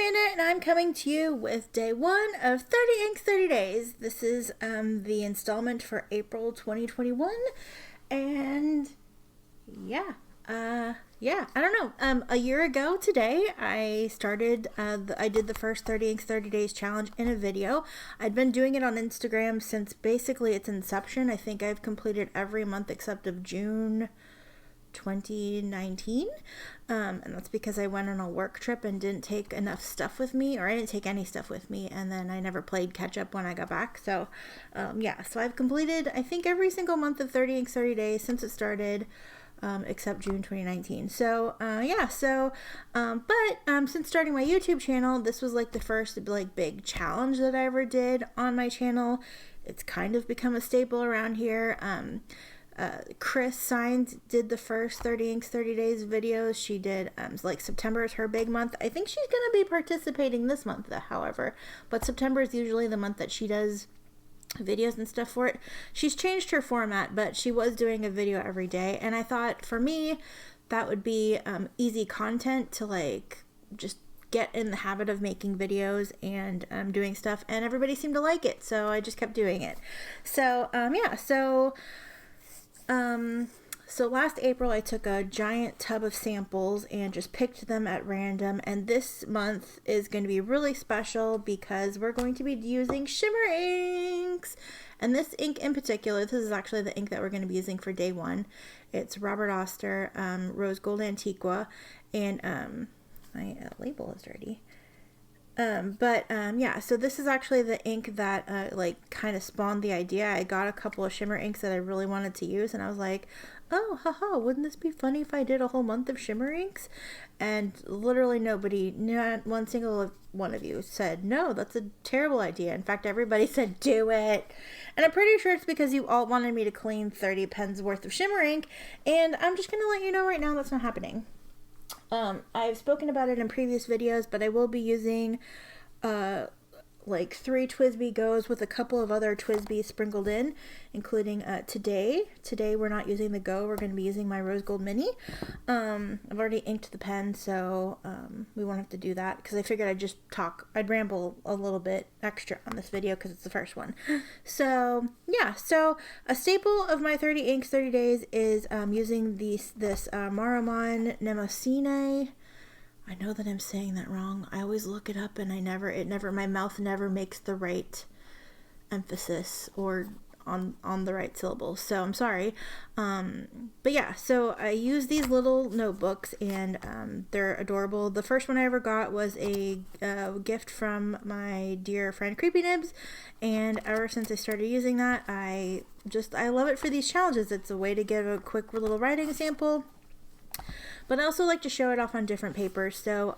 Amanda, and I'm coming to you with day 1 of 30 Inks 30 Days. This is the installment for April 2021, and I don't know. A year ago today, I started, I did the first 30 Inks 30 Days challenge in a video. I'd been doing it on Instagram since basically its inception. I think I've completed every month except of June 2019, and that's because I went on a work trip and didn't take enough stuff with me, or I didn't take any stuff with me, and then I never played catch up when I got back. So so I've completed I think every single month of 30 Inks 30 Days since it started, except June 2019. So since starting my YouTube channel, this was like the first big challenge that I ever did on my channel. It's kind of become a staple around here. Chris Signs did the first 30 Inks 30 Days videos. She did, September is her big month. I think she's going to be participating this month, however, but September is usually the month that she does videos and stuff for it. She's changed her format, but she was doing a video every day, and I thought for me that would be easy content to just get in the habit of making videos and doing stuff, and everybody seemed to like it, so I just kept doing it. So last April I took a giant tub of samples and just picked them at random, and this month is going to be really special because we're going to be using shimmer inks. And this ink in particular, this is actually the ink that we're going to be using for day 1. It's Robert Oster, Rose Gold Antiqua, and my label is dirty. So this is actually the ink that kind of spawned the idea. I got a couple of shimmer inks that I really wanted to use, and I was like, oh, haha, wouldn't this be funny if I did a whole month of shimmer inks? And literally nobody, not one single one of you said, no, that's a terrible idea. In fact, everybody said, do it. And I'm pretty sure it's because you all wanted me to clean 30 pens worth of shimmer ink, and I'm just going to let you know right now that's not happening. I've spoken about it in previous videos, but I will be using 3 TWSBI Goes with a couple of other TWSBI sprinkled in, including today. Today we're not using the Go, we're going to be using my Rose Gold Mini. I've already inked the pen, so we won't have to do that, because I figured I'd ramble a little bit extra on this video because it's the first one. So a staple of my 30 Inks 30 Days is using this Maramon Nemosine. I know that I'm saying that wrong. I always look it up and my mouth never makes the right emphasis or on the right syllables. So I'm sorry. So I use these little notebooks, and they're adorable. The first one I ever got was a gift from my dear friend Creepy Nibs, and ever since I started using that, I love it for these challenges. It's a way to give a quick little writing sample, but I also like to show it off on different papers. So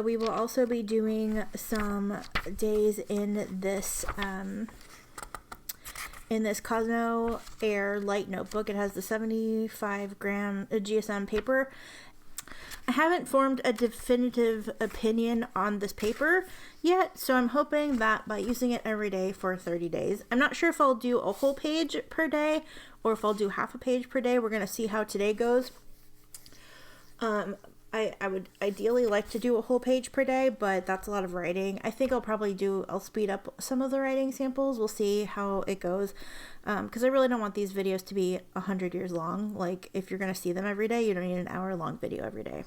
we will also be doing some days in this Cosmo Air light notebook. It has the 75-gram GSM paper. I haven't formed a definitive opinion on this paper yet, so I'm hoping that by using it every day for 30 days, I'm not sure if I'll do a whole page per day or if I'll do half a page per day. We're going to see how today goes. I would ideally like to do a whole page per day, but that's a lot of writing. I think I'll speed up some of the writing samples. We'll see how it goes, because I really don't want these videos to be 100 years long. Like, if you're going to see them every day, you don't need an hour-long video every day.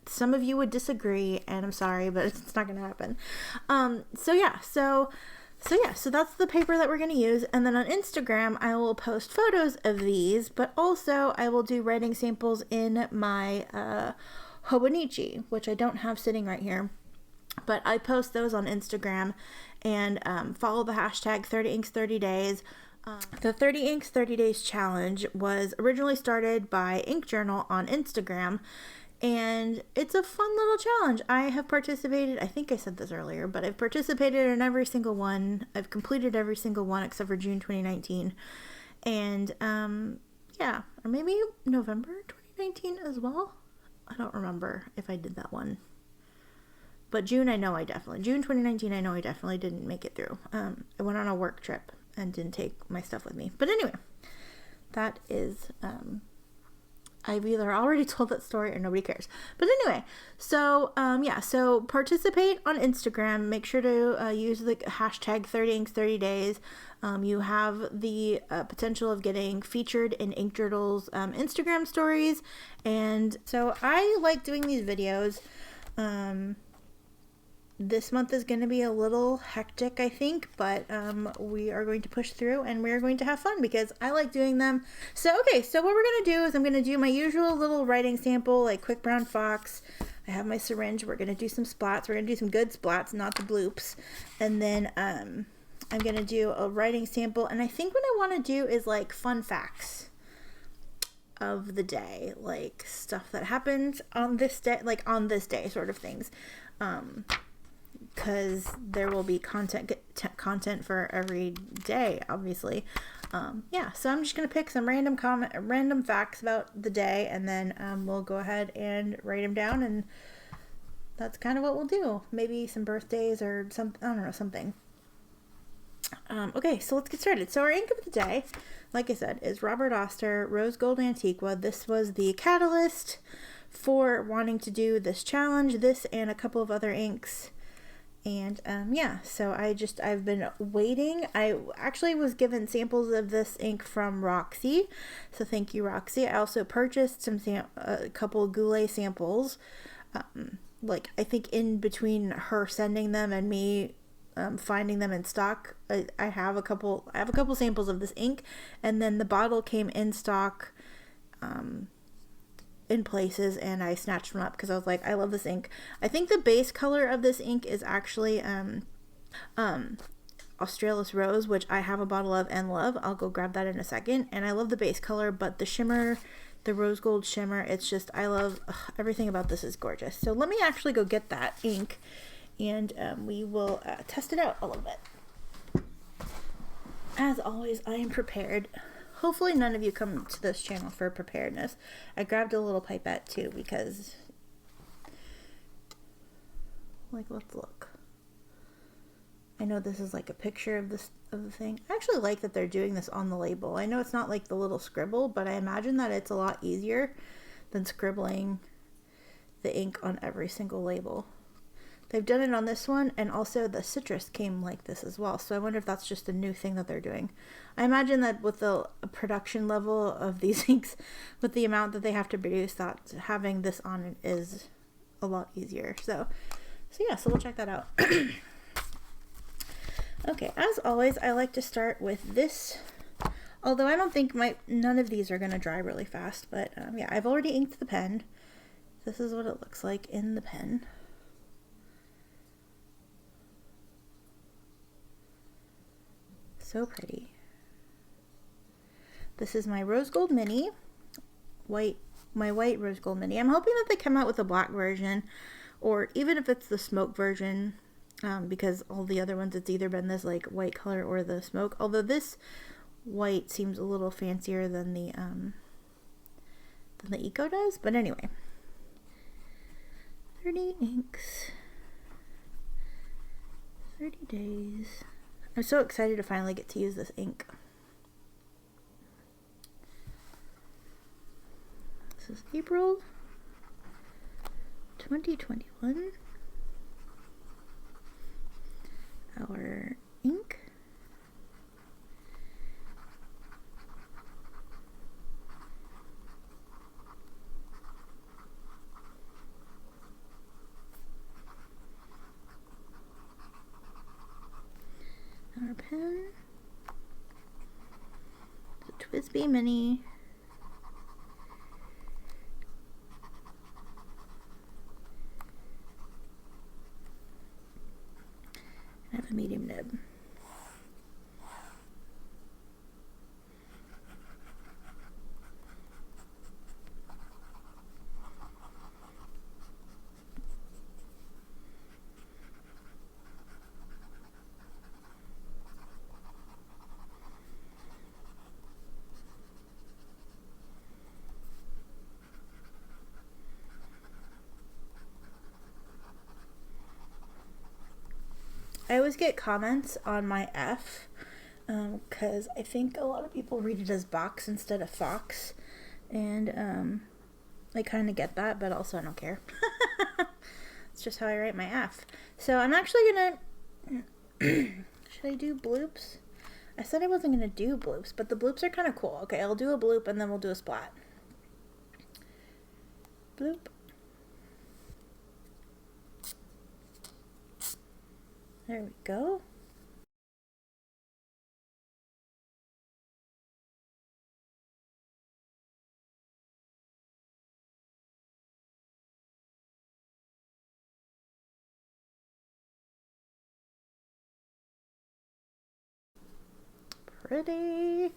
Some of you would disagree, and I'm sorry, but it's not going to happen. So that's the paper that we're going to use, and then on Instagram I will post photos of these, but also I will do writing samples in my Hobonichi, which I don't have sitting right here, but I post those on Instagram, and follow the hashtag 30 Inks 30 Days. The 30 Inks 30 Days challenge was originally started by Ink Journal on Instagram, and it's a fun little challenge. I have participated, I think I said this earlier, but I've participated in every single one. I've completed every single one except for June 2019, and or maybe November 2019 as well. I don't remember if I did that one, but June 2019 I know I definitely didn't make it through. I went on a work trip and didn't take my stuff with me, but anyway, that is I've either already told that story or nobody cares. But anyway, so yeah, so participate on Instagram. Make sure to use the hashtag 30inks30days. You have the potential of getting featured in Ink Journal's Instagram stories. And so I like doing these videos. This month is going to be a little hectic, I think, but we are going to push through and we're going to have fun because I like doing them. So, okay, so what we're going to do is I'm going to do my usual little writing sample, like Quick Brown Fox. I have my syringe. We're going to do some splats. We're going to do some good splats, not the bloops. And then I'm going to do a writing sample. And I think what I want to do is like fun facts of the day, like stuff that happened on this day, like on this day sort of things. Because there will be content for every day, obviously. Yeah, so I'm just gonna pick some random facts about the day, and then we'll go ahead and write them down, and that's kind of what we'll do. Maybe some birthdays or some, I don't know, something. Okay, so let's get started. So our ink of the day, like I said, is Robert Oster Rose Gold Antiqua. This was the catalyst for wanting to do this challenge, this and a couple of other inks. And yeah, so I've been waiting. I actually was given samples of this ink from Roxy, so thank you, Roxy. I also purchased a couple of Goulet samples, like I think in between her sending them and me finding them in stock. I have a couple samples of this ink, and then the bottle came in stock in places, and I snatched one up because I was like, I love this ink. I think the base color of this ink is actually Australis Rose, which I have a bottle of and love. I'll go grab that in a second. And I love the base color, but the shimmer, the rose gold shimmer, it's just, I love everything about this is gorgeous. So let me actually go get that ink, and we will test it out a little bit. As always, I am prepared. Hopefully none of you come to this channel for preparedness. I grabbed a little pipette too because, like, let's look. I know this is like a picture of the thing. I actually like that they're doing this on the label. I know it's not like the little scribble, but I imagine that it's a lot easier than scribbling the ink on every single label. They've done it on this one, and also the citrus came like this as well. So I wonder if that's just a new thing that they're doing. I imagine that with the production level of these inks, with the amount that they have to produce, that having this on it is a lot easier. So yeah, so we'll check that out. Okay, as always, I like to start with this. Although I don't think none of these are going to dry really fast. But yeah, I've already inked the pen. This is what it looks like in the pen. So pretty. This is my rose gold mini, my white rose gold mini. I'm hoping that they come out with a black version, or even if it's the smoke version, because all the other ones it's either been this like white color or the smoke. Although this white seems a little fancier than the Eco does. But anyway, 30 inks, 30 days. I'm so excited to finally get to use this ink. This is April 2021. Our ink. Our pen, the TWSBI Mini, and I have a medium nib. I always get comments on my F, because I think a lot of people read it as box instead of fox, and I kind of get that, but also I don't care. It's just how I write my F. So I'm actually gonna... Should I do bloops? I said I wasn't gonna do bloops, but the bloops are kind of cool. Okay, I'll do a bloop and then we'll do a splat. Bloop. There we go. Pretty.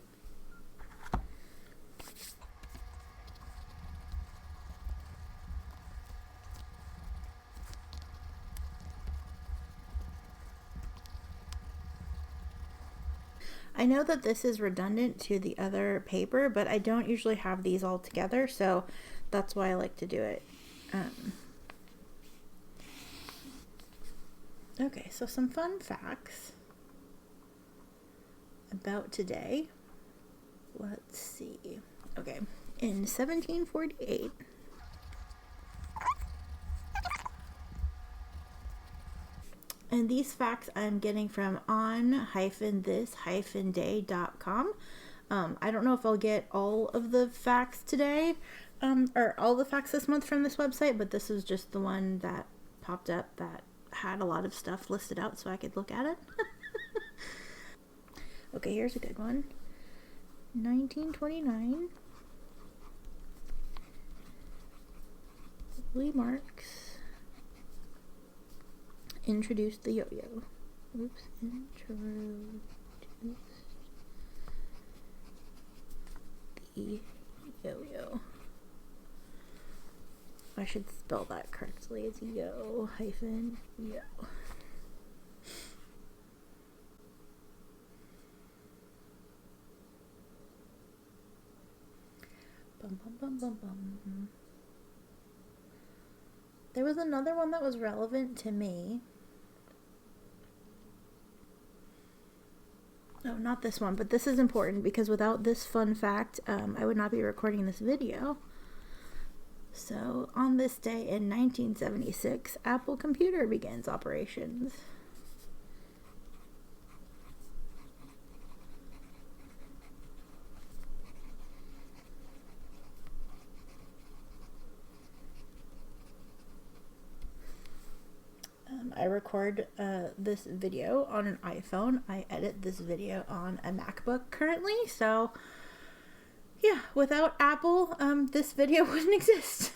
I know that this is redundant to the other paper, but I don't usually have these all together, so that's why I like to do it. Okay, so some fun facts about today. Let's see. Okay, in 1748, and these facts I'm getting from on-this-day.com. I don't know if I'll get all of the facts today, or all the facts this month from this website, but this is just the one that popped up that had a lot of stuff listed out so I could look at it. Okay, here's a good one. 1929. Louis Marx introduced the yo-yo. Oops, introduced the yo-yo. I should spell that correctly. It's yo-yo. Bum, bum, bum, bum, bum. There was another one that was relevant to me. No, not this one, but this is important because without this fun fact, I would not be recording this video. So, on this day in 1976, Apple Computer begins operations. I record this video on an iPhone. I edit this video on a MacBook currently, so yeah, without Apple, this video wouldn't exist.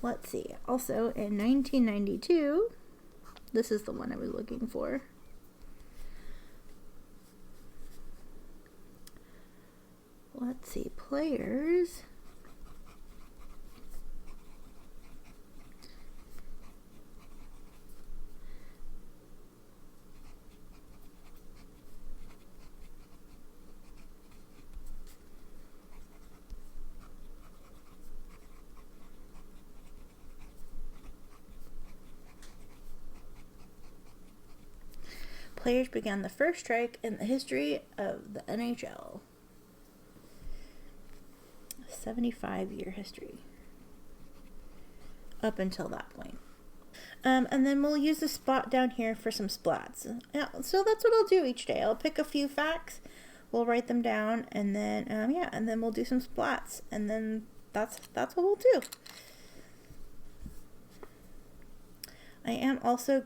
Let's see. Also, in 1992, this is the one I was looking for. Let's see. Players began the first strike in the history of the NHL. 75-year history. Up until that point. And then we'll use the spot down here for some splats. Yeah, so that's what I'll do each day. I'll pick a few facts, we'll write them down, and then and then we'll do some splats, and then that's what we'll do. I also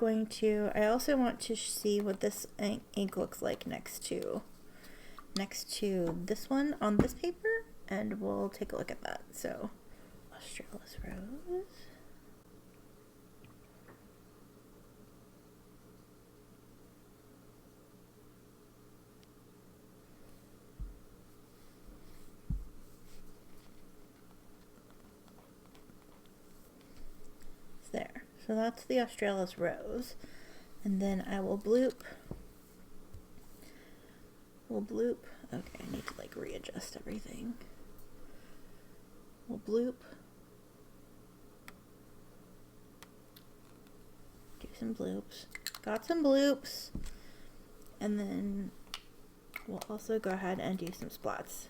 want to see what this ink looks like next to this one on this paper, and we'll take a look at that. So, Australis Rose. There. So that's the Australis Rose. And then I will bloop. Okay, I need to like readjust everything. We'll bloop. Do some bloops. Got some bloops. And then we'll also go ahead and do some splats.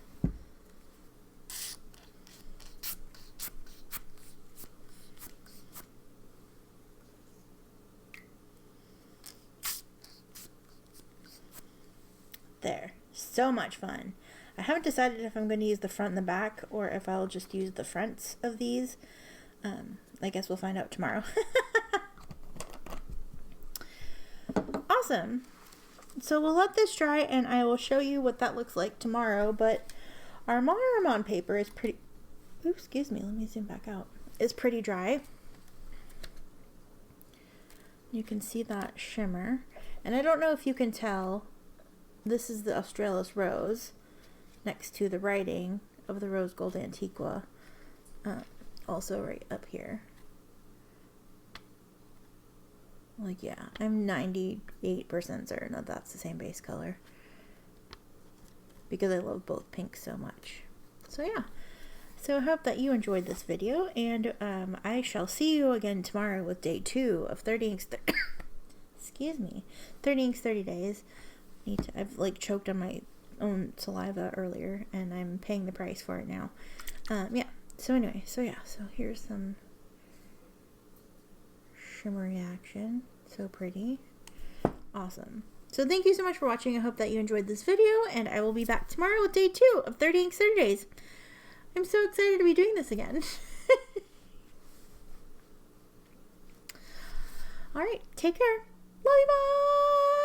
There. So much fun. I haven't decided if I'm going to use the front and the back or if I'll just use the fronts of these. I guess we'll find out tomorrow. Awesome. So we'll let this dry and I will show you what that looks like tomorrow. But our Monterey paper is pretty... Oops, excuse me. Let me zoom back out. It's pretty dry. You can see that shimmer. And I don't know if you can tell... This is the Australis Rose next to the writing of the Rose Gold Antiqua, also right up here. Like, yeah, I'm 98% certain that that's the same base color because I love both pinks so much. So yeah, so I hope that you enjoyed this video, and I shall see you again tomorrow with day 2 of 30 inks. Excuse me, 30 inks 30 days. I've like choked on my own saliva earlier and I'm paying the price for it now. Yeah, so anyway, so here's some shimmery action. So pretty. Awesome. So thank you so much for watching. I hope that you enjoyed this video, and I will be back tomorrow with day 2 of 30 inks 30 days. I'm so excited to be doing this again. Alright, take care. Bye bye.